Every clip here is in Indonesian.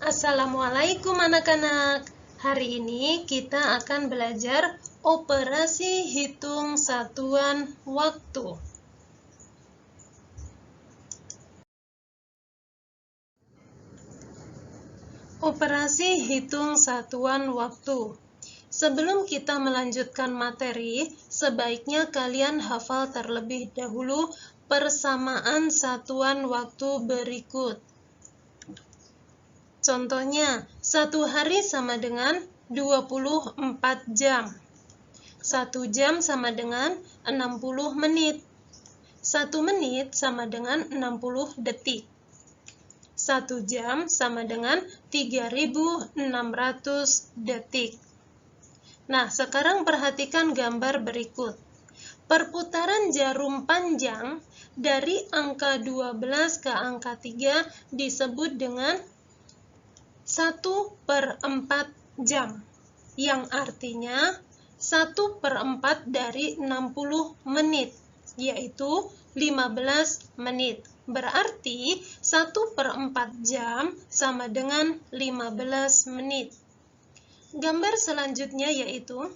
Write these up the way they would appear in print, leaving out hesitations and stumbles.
Assalamualaikum anak-anak. Hari ini kita akan belajar operasi hitung satuan waktu. Operasi hitung satuan waktu. Sebelum kita melanjutkan materi, sebaiknya kalian hafal terlebih dahulu persamaan satuan waktu berikut. Contohnya, 1 hari sama dengan 24 jam. 1 jam sama dengan 60 menit. 1 menit sama dengan 60 detik. 1 jam sama dengan 3.600 detik. Nah, sekarang perhatikan gambar berikut. Perputaran jarum panjang dari angka 12 ke angka 3 disebut dengan 1/4 jam, yang artinya 1/4 dari 60 menit, yaitu 15 menit. Berarti 1/4 jam sama dengan 15 menit. Gambar selanjutnya yaitu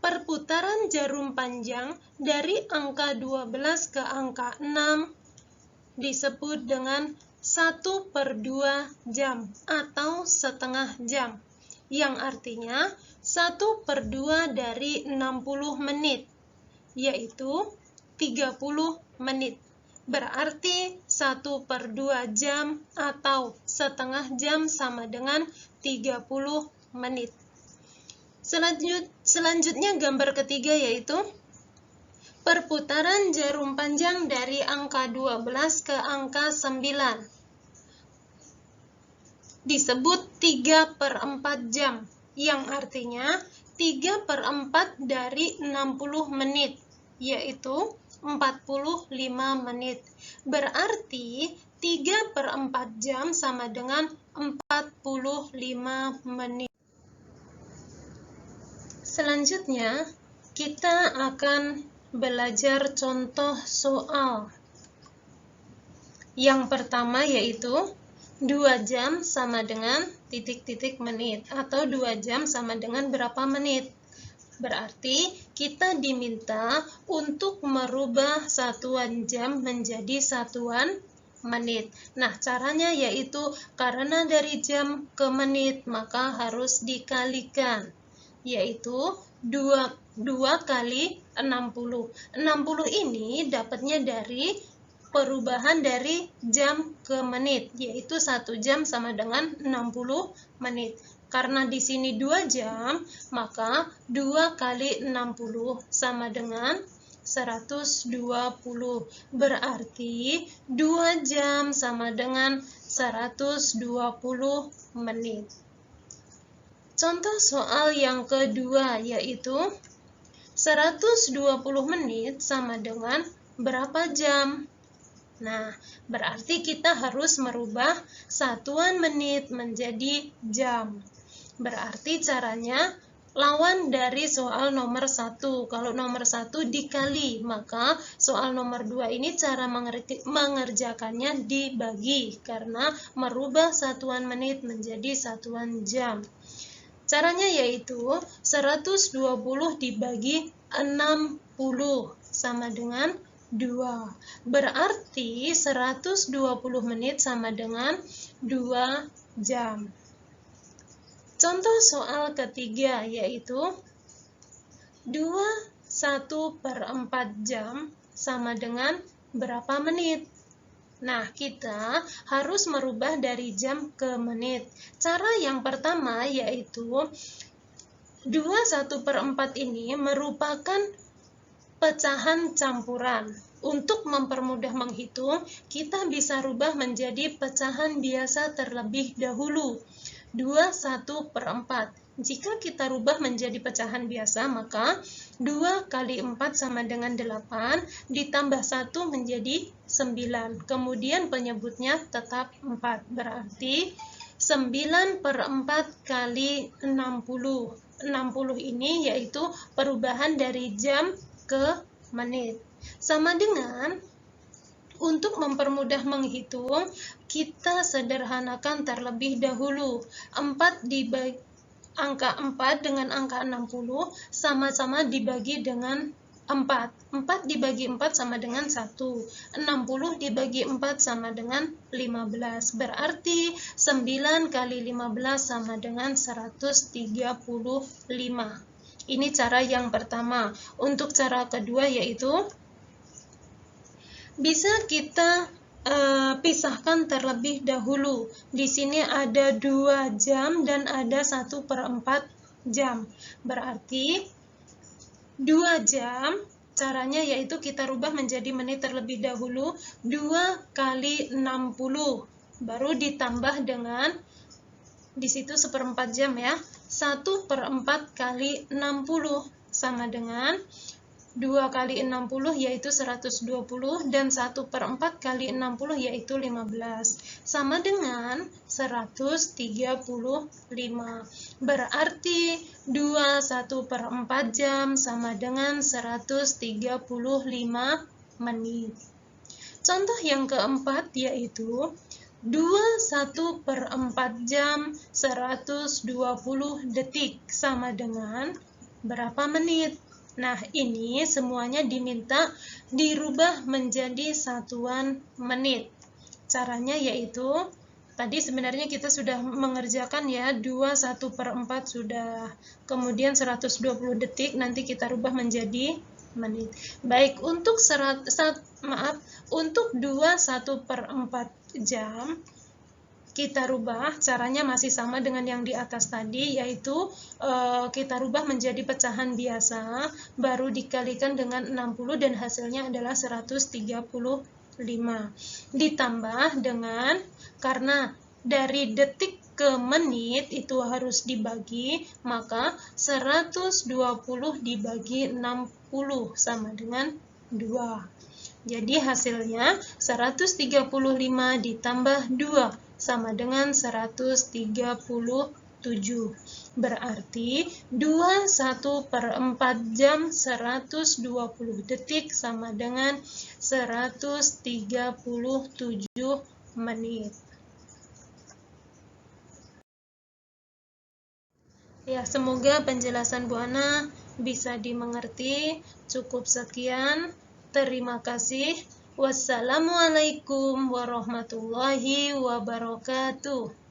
perputaran jarum panjang dari angka 12 ke angka 6 disebut dengan 1/2 jam atau setengah jam, yang artinya 1/2 dari 60 menit, yaitu 30 menit. Berarti 1/2 jam atau setengah jam sama dengan 30 menit. Selanjutnya gambar ketiga yaitu perputaran jarum panjang dari angka 12 ke angka 9 disebut 3/4 jam, yang artinya 3/4 dari 60 menit, yaitu 45 menit. Berarti 3/4 jam sama dengan 45 menit. Selanjutnya, kita akan belajar contoh soal. Yang pertama yaitu 2 jam sama dengan titik-titik menit, atau 2 jam sama dengan berapa menit. Berarti kita diminta untuk merubah satuan jam menjadi satuan menit. Nah, caranya yaitu karena dari jam ke menit maka harus dikalikan, yaitu 2 kali 60. 60 ini dapatnya dari perubahan dari jam ke menit, yaitu 1 jam sama dengan 60 menit. Karena di sini 2 jam, maka 2 kali 60 sama dengan 120. Berarti 2 jam sama dengan 120 menit. Contoh soal yang kedua yaitu 120 menit sama dengan berapa jam? Nah, berarti kita harus merubah satuan menit menjadi jam. Berarti caranya lawan dari soal nomor 1. Kalau nomor 1 dikali, maka soal nomor 2 ini cara mengerjakannya dibagi, karena merubah satuan menit menjadi satuan jam. Caranya yaitu 120 dibagi 60 sama dengan 2. Berarti 120 menit sama dengan 2 jam. Contoh soal ketiga yaitu 1/4 jam sama dengan berapa menit? Nah, kita harus merubah dari jam ke menit. Cara yang pertama yaitu 1/4 ini merupakan pecahan campuran. Untuk mempermudah menghitung, kita bisa rubah menjadi pecahan biasa terlebih dahulu. 1/4. Jika kita rubah menjadi pecahan biasa, maka 2 kali 4 sama dengan 8, ditambah 1 menjadi 9. Kemudian penyebutnya tetap 4. Berarti 9/4 kali 60. 60 ini yaitu perubahan dari jam ke menit. Sama dengan Untuk mempermudah menghitung, kita sederhanakan terlebih dahulu. Angka 4 dengan angka 60 sama-sama dibagi dengan 4. 4 dibagi 4 sama dengan 1. 60 dibagi 4 sama dengan 15. Berarti 9 kali 15 sama dengan 135. Ini cara yang pertama. Untuk cara kedua yaitu bisa kita pisahkan terlebih dahulu. Di sini ada 2 jam dan ada 1/4 jam. Berarti 2 jam, caranya yaitu kita rubah menjadi menit terlebih dahulu. 2 kali 60, baru ditambah dengan, di situ 1/4 jam ya. 1/4 kali 60 sama dengan 2 kali 60 yaitu 120 dan 1/4 kali 60 yaitu 15 sama dengan 135. Berarti 2 1/4 jam sama dengan 135 menit. Contoh yang keempat yaitu 2 1/4 jam 120 detik sama dengan berapa menit? Nah, ini semuanya diminta dirubah menjadi satuan menit. Caranya yaitu, tadi sebenarnya kita sudah mengerjakan ya, 2 1/4 sudah, kemudian 120 detik, nanti kita rubah menjadi menit. Baik, untuk 2 1/4 jam, kita rubah, caranya masih sama dengan yang di atas tadi, yaitu kita rubah menjadi pecahan biasa, baru dikalikan dengan 60 dan hasilnya adalah 135. Ditambah dengan, karena dari detik ke menit itu harus dibagi, maka 120 dibagi 60 sama dengan 2. Jadi hasilnya 135 ditambah 2 sama dengan 137. Berarti 2 1/4 jam 120 detik sama dengan 137 menit. Ya, semoga penjelasan Bu Ana bisa dimengerti. Cukup sekian. Terima kasih. Wassalamualaikum warahmatullahi wabarakatuh.